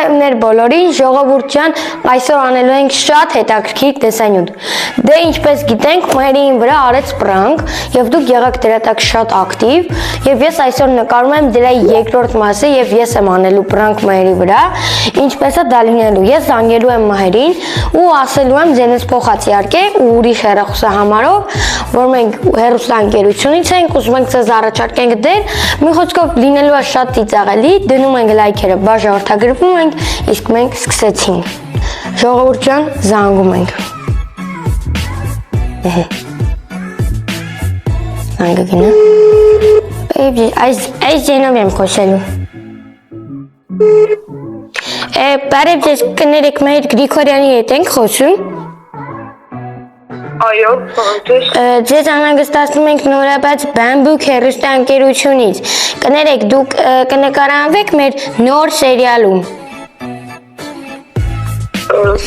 Բարևներ բոլորին, ժողովուրդ ջան, այսօր անելու ենք շատ հետաքրքիր տեսանյութ։ Դե ինչպես գիտենք, Մայրին վրա արեց պրանկ, եւ դուք եղաք դրա տակ շատ ակտիվ, եւ ես այսօր նկարում եմ դրա երկրորդ մասը եւ ես եմ անելու պրանկ Մայրի վրա, ինչպես է դա լինելու։ Ես զանգելու եմ Մայրին ու ասելու եմ ձենից փոխած իհարկե ու ուրիշ հեռախոսահամարով, որ մենք հեռուստաընկերությունից ենք, ուզում ենք ձեզ առաջարկենք դեր, մի խոսքով լինելու է շատ ծիծաղելի, դնում ենք լայքերը, բաժանորդագրվում ենք, իսկ մենք սկսեցինք։ Ժողովուրդ ջան, զանգում ենք։ Զանգը գնա։ Այս ձենով եմ խոսելու։ Բարև ձեզ, կներեք, մեր Գրիգորյանի հետ ենք խոսում։ Այո, ո՞նց։ Ձեզ անհանգստացնում ենք նորաբաց Bamboo հեռուստաընկերությունից։ Կներեք, դուք կնկարանվեք մեր նոր սերիալում։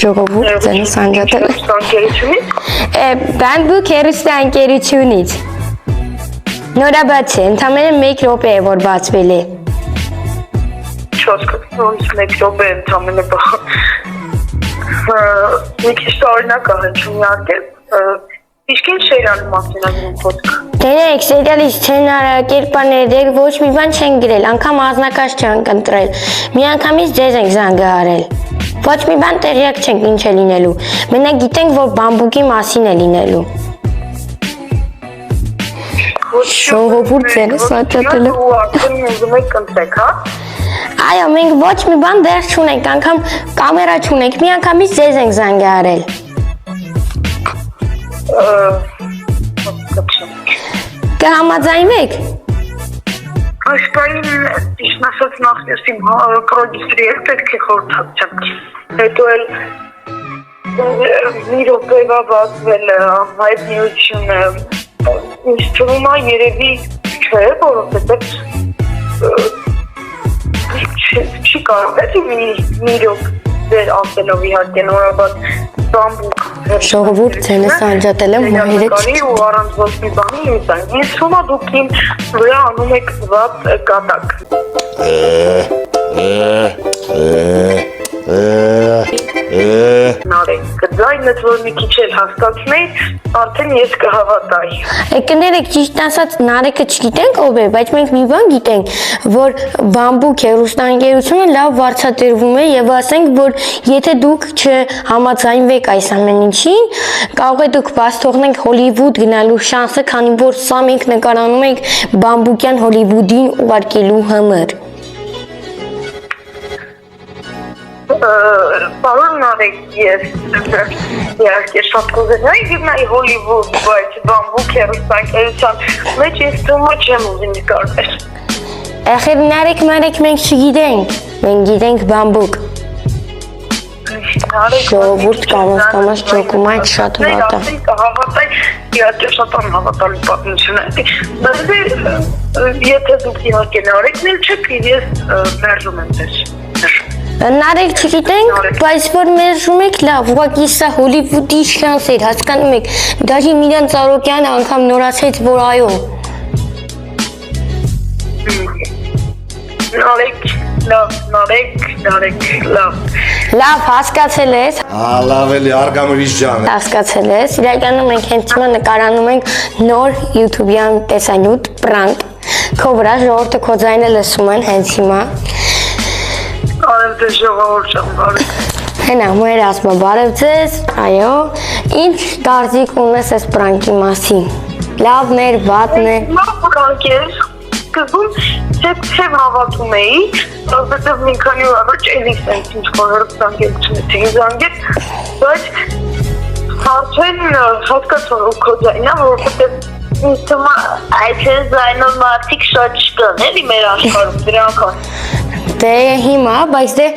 Ժողովուրդ ձենս անջատել է։ Bamboo հեռուստաընկերությունից։ Նորաբաց է, ընդամենը 1 րոպե է, որ բացվել է։ Չոսկը, ոնց 1 րոպե ընդամենը մի քիչ տարօրինակ է հնչում իհարկե։ Իսկ ինչ սերիալի մասին է խոսքը։ Դերեք, սերիալի սցենարը, կերպարները ոչ մի բան չեն գրել, անգամ անձնակազմ չեն ընտրել։ Միանգամից ձեզ ենք զանգահարել։ Ոչ մի բան տեղյակ չենք ինչ է լինելու։ Մենակ գիտենք, որ բամբուկի մասին է լինելու։ Ժողովուրդ ձենս անջատել է։ Ու արդեն ուզում եք ընտրեք, հա։ Այո, մենք ոչ մի բան դեռ չունենք, անգամ կամերա չունենք, միանգամից ձեզ ենք զանգահարել։ Կհամաձայնվեք։ Այս բանին ճիշտ ասած նախ ես իմ պրոդյուսերի հետ պետք է խորհրդակցեմ։ Հետո էլ մի րոպեվա բացվել հայտնիությունը ինձ թվում է երևի չէ, որովհետև չի կարող է մի րոպե ասելով իհարկե նորաբաց բամբուկ Ժողովուրդ ձենս անջատել եմ Մայրը ու առանց ոչ մի բանի լուծան։ Ինձ թվում է դուք իմ վրա անում եք վատ կատակ։ Նարեկ, ձայնդ որ մի քիչ էլ հաստատվի, արդեն ես կհավատայի։ Կներեք, ճիշտ ասած Նարեկը չգիտենք ով է, բայց մենք մի բան գիտենք, որ Bamboo հեռուստաընկերությունը լավ վարձատրվում է եւ ասենք, որ եթե դուք չհամաձայնվեք այս ամեն ինչին, կարող է դուք բաց թողնենք Հոլիվուդ գնալու շանսը, քանի որ սա մենք նկարանում ենք Bamboo-յան Հոլիվուդին ուղարկելու համար։ Պարոն Նարեկ, ես իհարկե շատ կուզենայի գնալ Հոլիվուդ, բայց Bamboo հեռուստաընկերության մեջ ես թվում է չեմ ուզի նկարվել։ Ախր Նարեկ, մենք չգիտենք, մենք գիտենք Bamboo։ Ժողովուրդ կամաց ջոկում այդ շատ վատ է։ Հավատայ, իհարկե շատ անհավատալի պատմություն է։ Բայց եթե դուք իհարկե Նարեկն էլ չեք, ես մերժում եմ ձեզ։ Նարեկ չգիտենք, բայց որ մերժում եք լավ, ուղղակի սա Հոլիվուդի շանս էր, հասկանում եք, դաժի Միլան Ծառոկյանը անգամ նորացեց, որ այո։ Նարեկ, լավ։ Լավ, հասկացել ես։ Լավ էլի, արգամրիշ ջան։ Հասկացել ես, իրականում մենք հենց հիմա նկարանում ենք նոր YouTube-յան տեսանյութ, պրանկ։ Քո վրա ժողովուրդը քո ձայնը լսում են հենց հիմա։ Բարև ձեզ ժողովուրդ ջան, բարև։ Հենա, մեր ասմա բարև ձեզ, այո, ինչ կարծիք ունես այս պրանկի մասին, լավն էր, վատն է։ Լավ պրանկ էր, սկզբում չեմ հավատում էի, որովհետև մի քանի օր առաջ էլի սենց ինչ-որ հեռուստաընկերությունից էին զանգել, բայց արդեն հասկացա քո ձայնը, որովհետև ինձ թվում է այդ ձայնով մարդիկ շատ չկան, էլի մեր աշխարհում դրանք են։ Դե հիմա, բայց դե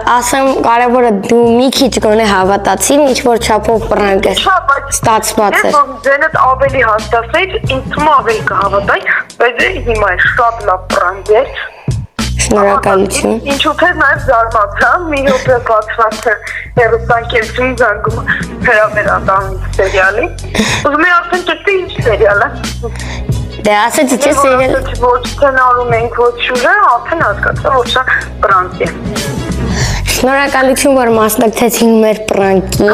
ասեմ կարևորը դու մի քիչ գոնե հավատացին, ինչ որ չափով պրանկ է ստացված էր։ Ես ձենդ ավելի հաստատվեց, ինձ թվում է ավելի կհավատայի, բայց հիմա է շատ լավ պրանկ էր։ Շնորհակալություն։ Ինչու՞ թե նաև զարմացա, մի րոպե բացված է հեռուստաընկերություն զանգում հրավերատանի սերիալի։ Ուզում եմ արդեն ճշտի ինչ սերիալ է։ Դե ասեցի չէ սերիալ։ Ոչ սցենարում ենք, ոչ շուրը, արդեն հասկացա, որ սա պրանկ է։ Շնորհակալություն, որ մասնակցեցին մեր պրանկին։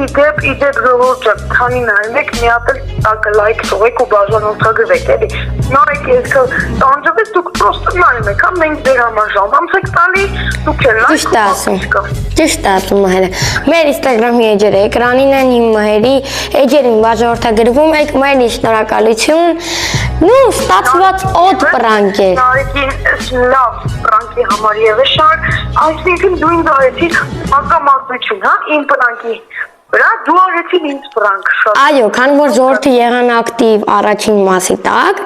Իդեպ ժողովուրդ, քանի նայում եք, մի հատ էլ տակը լայք թողեք ու բաժանորդագրվեք, էլի։ Նայեք, ես տանջվեք, դուք պրոստը նայում եք, հա, մենք դեր համար ժամանց եք տալի, դուք էլ լայք Ճիշտ ասում։ Ճիշտ ասում Մհերը։ Մեր Instagram-ի էջերը էկրանին են, իմ Մհերի էջերին բաժանորդագրվում եք, Մհերի շնորհակալություն։ Ну, ստացված օդ պրանկ է։ Նարեկին լավ պրանկի համար եւս շարք, այսինքն դու ինձ արեցիր հակամարտություն, հա, իմ պրանկի վրա, դու արեցիր ինձ պրանկ շատ։ Այո, քանի որ ժողովուրդը եղան ակտիվ առաջին մասի տակ,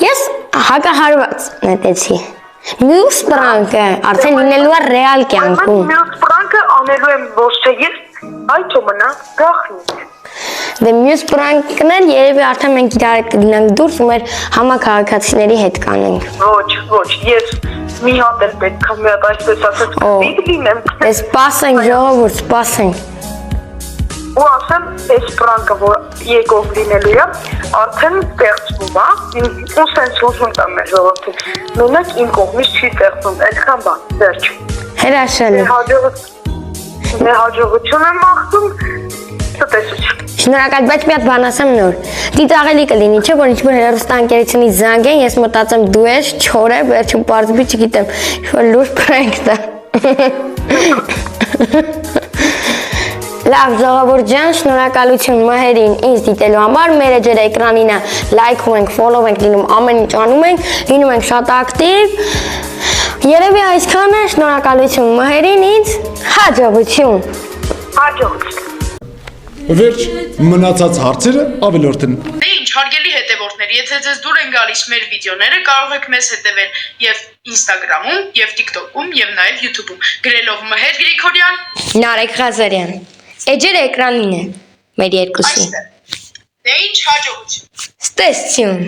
ես հակահարված նետեցի։ Մյուս պրանկը արդեն լինելու է ռեալ կյանքում։ Մյուս պրանկը անելու եմ ոչ թե ես, այդ մնա գախնիկ։ Դե մյուս պրանկներ երևի արդեն մենք իրար հետ կգնանք դուրս ու մեր համակարգացիների հետ կանենք։ Ոչ, ես մի հատ էլ պետք է մի հատ այսպես ասած պիտի լինեմ։ Դե սպասենք ժողովուրդ, սպասենք։ Ու ասեմ, այս պրանկը, որ եկող լինելու է, արդեն ստեղծվում է, ու սենց ուզում տամ մեր ժողովրդին, նույնակ իմ կողմից չի ստեղծվում, այդքան բան, վերջ։ Հրաշալի։ Մեր հաջողություն եմ աղթում, ցտեսություն։ Շնորհակալ, բայց մի հատ բան ասեմ նոր։ Դիտաղելի կլինի, չէ՞ որ ինչ-որ հեռուստաընկերությունից զանգ են, ես մտածեմ դու ես, չոր է, վերջում պարզվի, չգիտեմ, ինչ-որ լուրջ պրանկ դա։ Լավ, ժողովուրդ ջան, շնորհակալություն Մհերին ինձ դիտելու համար, մեր էջերը էկրանին է, լայքում ենք, ֆոլոու ենք լինում, ամեն ինչ անում ենք, լինում ենք շատ ակտիվ։ Երևի այսքանը, շնորհակալություն Մհերին ինձ, հաջողություն։ Հաջողություն։ Վերջ, մնացած հարցերը ավելորդեն։ Դե ինչ, հարգելի հետևորդներ, եթե ձեզ դուր են գալիս մեր վիդեոները, կարող եք մեզ հետևել եւ Instagram-ում, եւ TikTok-ում, եւ նաեւ YouTube-ում, գրելով Մհեր Գրիգորյան, Նարեկ Ղազարյան։ Էջերը էկրանին է, մեր երկուսի։ այստեղ։ Դե ինչ, հաջողություն։ Ստեսություն։